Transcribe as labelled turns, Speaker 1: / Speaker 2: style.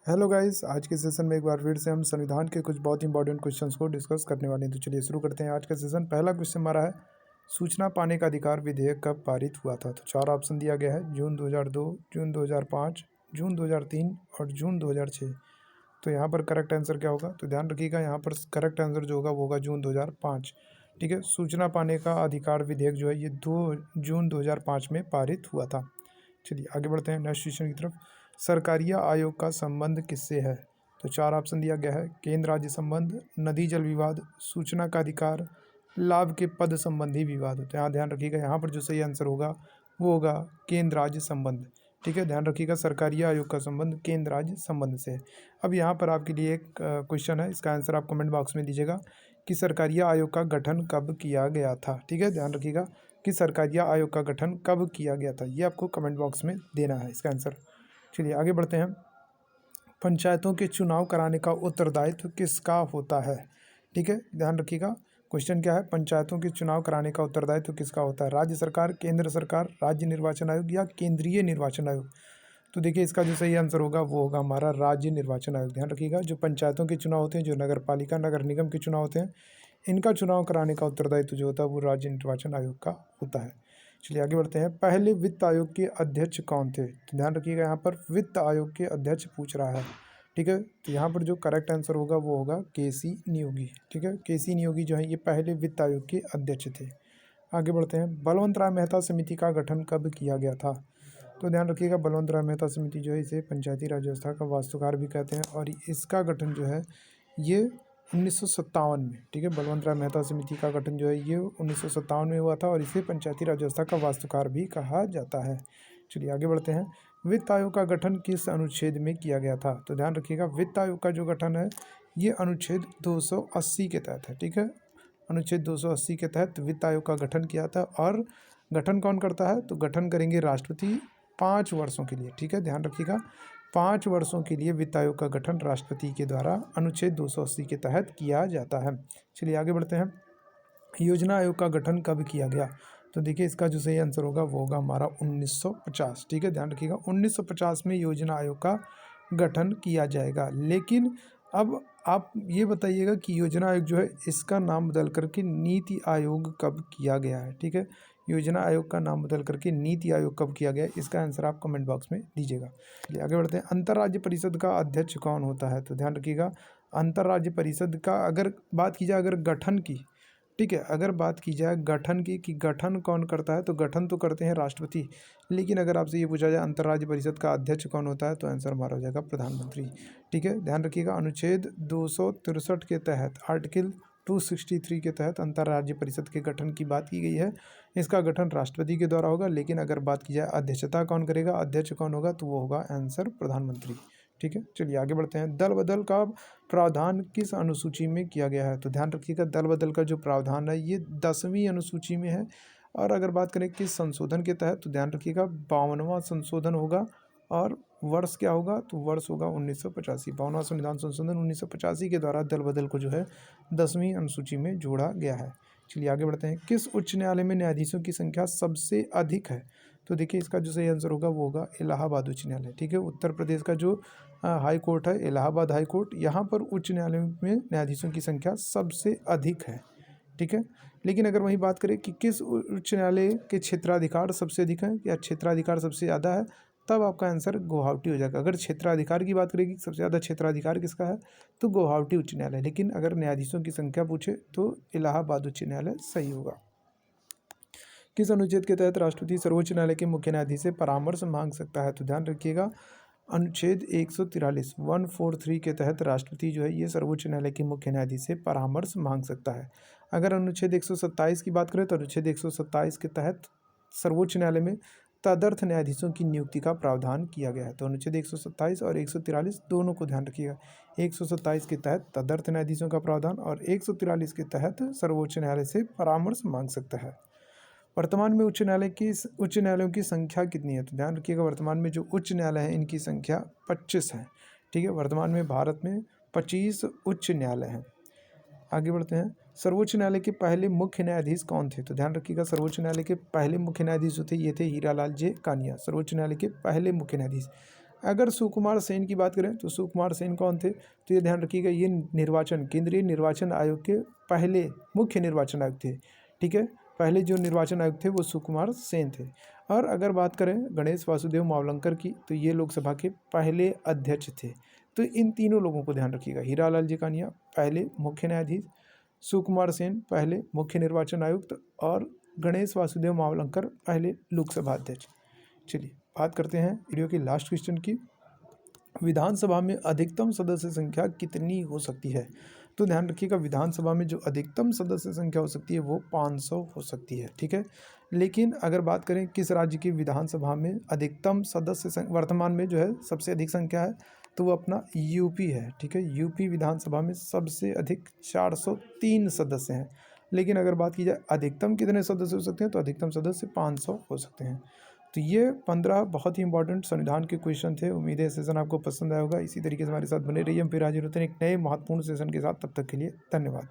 Speaker 1: Hello guys, आज के session में एक बार फिर से हम संविधान के कुछ बहुत इंपॉर्टेंट क्वेश्चंस को डिस्कस करने वाले हैं। तो चलिए शुरू करते हैं आज का सेशन। पहला क्वेश्चन हमारा है, सूचना पाने का अधिकार विधेयक कब पारित हुआ था? तो चार ऑप्शन दिया गया है, जून 2002, जून 2005, जून 2003 और जून 2006। तो यहाँ पर करेक्ट आंसर क्या होगा? तो ध्यान रखिएगा, यहाँ पर करेक्ट आंसर जो होगा वो होगा जून 2005। ठीक है, सूचना पाने का अधिकार विधेयक जो है ये 2 जून 2005 में पारित हुआ था। चलिए आगे बढ़ते हैं नेक्स्ट क्वेश्चन की तरफ। सरकारिया आयोग का संबंध किससे है? तो चार ऑप्शन दिया गया है, केंद्र राज्य संबंध, नदी जल विवाद, सूचना का अधिकार, लाभ के पद संबंधी विवाद। तो यहाँ ध्यान रखिएगा, यहाँ पर जो सही आंसर होगा वो होगा केंद्र राज्य संबंध। ठीक है, ध्यान रखिएगा, सरकारिया आयोग का संबंध केंद्र राज्य संबंध से है। अब यहाँ पर आपके लिए एक क्वेश्चन है, इसका आंसर आप कमेंट बॉक्स में दीजिएगा कि सरकारिया आयोग का गठन कब किया गया था। ठीक है, ध्यान रखिएगा कि सरकारिया आयोग का गठन कब किया गया था, ये आपको कमेंट बॉक्स में देना है इसका आंसर। चलिए आगे बढ़ते हैं। पंचायतों के चुनाव कराने का उत्तरदायित्व किसका होता है? ठीक है, ध्यान रखिएगा, क्वेश्चन क्या है, पंचायतों के चुनाव कराने का उत्तरदायित्व किसका होता है? राज्य सरकार, केंद्र सरकार, राज्य निर्वाचन आयोग या केंद्रीय निर्वाचन आयोग? तो देखिए, इसका जो सही आंसर होगा वो होगा हमारा राज्य निर्वाचन आयोग। ध्यान रखिएगा, जो पंचायतों के चुनाव होते हैं, जो नगर पालिका नगर निगम के चुनाव होते हैं, इनका चुनाव कराने का उत्तरदायित्व जो होता है वो राज्य निर्वाचन आयोग का होता है। चलिए आगे बढ़ते हैं। पहले वित्त आयोग के अध्यक्ष कौन थे? तो ध्यान रखिएगा, यहाँ पर वित्त आयोग के अध्यक्ष पूछ रहा है। ठीक है, तो यहाँ पर जो करेक्ट आंसर होगा वो होगा केसी नियोगी। ठीक है, केसी नियोगी जो है ये पहले वित्त आयोग के अध्यक्ष थे। आगे बढ़ते हैं। बलवंत राय मेहता समिति का गठन कब किया गया था? तो ध्यान रखिएगा, बलवंत राय मेहता समिति जो है इसे पंचायती राज व्यवस्था का वास्तुकार भी कहते हैं और इसका गठन जो है ये 1957 में। ठीक है, बलवंत राय मेहता समिति का गठन जो है ये 1957 में हुआ था और इसे पंचायती राज व्यवस्था का वास्तुकार भी कहा जाता है। चलिए आगे बढ़ते हैं। वित्त आयोग का गठन किस अनुच्छेद में किया गया था? तो ध्यान रखिएगा, वित्त आयोग का जो गठन है ये अनुच्छेद 280 के तहत है। ठीक है, अनुच्छेद 280 के तहत वित्त आयोग का गठन किया था। और गठन कौन करता है? तो गठन करेंगे राष्ट्रपति 5 वर्षों के लिए। ठीक है, ध्यान रखिएगा, 5 वर्षों के लिए वित्त आयोग का गठन राष्ट्रपति के द्वारा अनुच्छेद 280 के तहत किया जाता है। चलिए आगे बढ़ते हैं। योजना आयोग का गठन कब किया गया? तो देखिए, इसका जो सही आंसर होगा वो होगा हमारा 1950। ठीक है, ध्यान रखिएगा, 1950 में योजना आयोग का गठन किया जाएगा। लेकिन अब आप ये बताइएगा कि योजना आयोग जो है इसका नाम बदल करके नीति आयोग कब किया गया है? ठीक है, योजना आयोग का नाम बदल करके नीति आयोग कब किया गया है, इसका आंसर आप कमेंट बॉक्स में दीजिएगा। चलिए आगे बढ़ते हैं। अंतर्राज्य परिषद का अध्यक्ष कौन होता है? तो ध्यान रखिएगा, अंतर्राज्य परिषद का अगर बात की जाए अगर गठन की, ठीक है, अगर बात की जाए गठन की कि गठन कौन करता है, तो गठन तो करते हैं राष्ट्रपति। लेकिन अगर आपसे ये पूछा जाए अंतर्राज्य परिषद का अध्यक्ष कौन होता है, तो आंसर हमारा हो जाएगा प्रधानमंत्री। ठीक है, ध्यान रखिएगा, अनुच्छेद 263 के तहत, आर्टिकल 263 के तहत अंतर्राज्य परिषद के गठन की बात की गई है। इसका गठन राष्ट्रपति के द्वारा होगा। लेकिन अगर बात की जाए अध्यक्षता कौन करेगा, अध्यक्ष कौन होगा, तो वो होगा आंसर प्रधानमंत्री। ठीक है, चलिए आगे बढ़ते हैं। दल बदल का प्रावधान किस अनुसूची में किया गया है? तो ध्यान रखिएगा, दल बदल का जो प्रावधान है ये 10वीं अनुसूची में है। और अगर बात करें किस संशोधन के तहत, तो ध्यान रखिएगा 52वां संशोधन होगा। और वर्ष क्या होगा, तो वर्ष होगा 1985। 52वां संविधान संशोधन 1985 के द्वारा दल बदल को जो है 10वीं अनुसूची में जोड़ा गया है। चलिए आगे बढ़ते हैं। किस उच्च न्यायालय में न्यायाधीशों की संख्या सबसे अधिक है? तो देखिए, इसका जो सही आंसर होगा वो होगा इलाहाबाद उच्च न्यायालय। ठीक है, उत्तर प्रदेश का जो हाई कोर्ट है इलाहाबाद हाई कोर्ट, यहाँ पर उच्च न्यायालय में न्यायाधीशों की संख्या सबसे अधिक है। ठीक है, लेकिन अगर वही बात करें कि किस उच्च न्यायालय के क्षेत्राधिकार सबसे अधिक है या क्षेत्राधिकार सबसे ज़्यादा है, तब आपका आंसर गुवाहाटी हो जाएगा। अगर क्षेत्राधिकार की बात करेगी सबसे ज़्यादा क्षेत्राधिकार किसका है, तो गुवाहाटी उच्च न्यायालय। लेकिन अगर न्यायाधीशों की संख्या पूछे तो इलाहाबाद उच्च न्यायालय सही होगा। किस अनुच्छेद के तहत राष्ट्रपति सर्वोच्च न्यायालय के मुख्य न्यायाधीश से परामर्श मांग सकता है? तो ध्यान रखिएगा, अनुच्छेद 143 143 के तहत राष्ट्रपति जो है ये सर्वोच्च न्यायालय के मुख्य न्यायाधीश से परामर्श मांग सकता है। अगर अनुच्छेद 127 की बात करें तो अनुच्छेद 127 के तहत सर्वोच्च न्यायालय में तदर्थ न्यायाधीशों की नियुक्ति का प्रावधान किया गया है। तो अनुच्छेद 127 और 143 दोनों को ध्यान रखिएगा। 127 के तहत तदर्थ न्यायाधीशों का प्रावधान और 143 के तहत सर्वोच्च न्यायालय से परामर्श मांग सकता है। वर्तमान में उच्च न्यायालयों की संख्या कितनी है? तो ध्यान रखिएगा, वर्तमान में जो उच्च न्यायालय है इनकी संख्या 25 है। ठीक है, वर्तमान में भारत में 25 उच्च न्यायालय हैं। आगे बढ़ते हैं। सर्वोच्च न्यायालय के पहले मुख्य न्यायाधीश कौन थे? तो ध्यान रखिएगा, सर्वोच्च न्यायालय के पहले मुख्य न्यायाधीश जो थे ये थे हीरालाल जे कानिया, सर्वोच्च न्यायालय के पहले मुख्य न्यायाधीश। अगर सुकुमार सेन की बात करें तो सुकुमार सेन कौन थे, तो ये ध्यान रखिएगा, ये केंद्रीय निर्वाचन आयोग के पहले मुख्य निर्वाचन आयुक्त थे। ठीक है, पहले जो निर्वाचन आयुक्त थे वो सुकुमार सेन थे। और अगर बात करें गणेश वासुदेव मावलंकर की, तो ये लोकसभा के पहले अध्यक्ष थे। तो इन तीनों लोगों को ध्यान रखिएगा, हीरालाल जीकानिया पहले मुख्य न्यायाधीश, सुकुमार सेन पहले मुख्य निर्वाचन आयुक्त और गणेश वासुदेव मावलंकर पहले लोकसभा अध्यक्ष। चलिए बात करते हैं वीडियो की लास्ट क्वेश्चन की, विधानसभा में अधिकतम सदस्य संख्या कितनी हो सकती है। तो ध्यान रखिएगा, विधानसभा में जो अधिकतम सदस्य संख्या हो सकती है वो 500 हो सकती है। ठीक है, लेकिन अगर बात करें किस राज्य की विधानसभा में अधिकतम सदस्य वर्तमान में जो है सबसे अधिक संख्या है, तो वो अपना यूपी है। ठीक है, यूपी विधानसभा में सबसे अधिक 403 सदस्य हैं। लेकिन अगर बात की जाए अधिकतम कितने सदस्य हो सकते हैं, तो अधिकतम सदस्य 500 हो सकते हैं। तो ये 15 बहुत ही इंपॉर्टेंट संविधान के क्वेश्चन थे। उम्मीद है सेशन आपको पसंद आया होगा। इसी तरीके से हमारे साथ बने रहिए, हम फिर हाजिर होते हैं एक नए महत्वपूर्ण सेशन के साथ। तब तक के लिए धन्यवाद।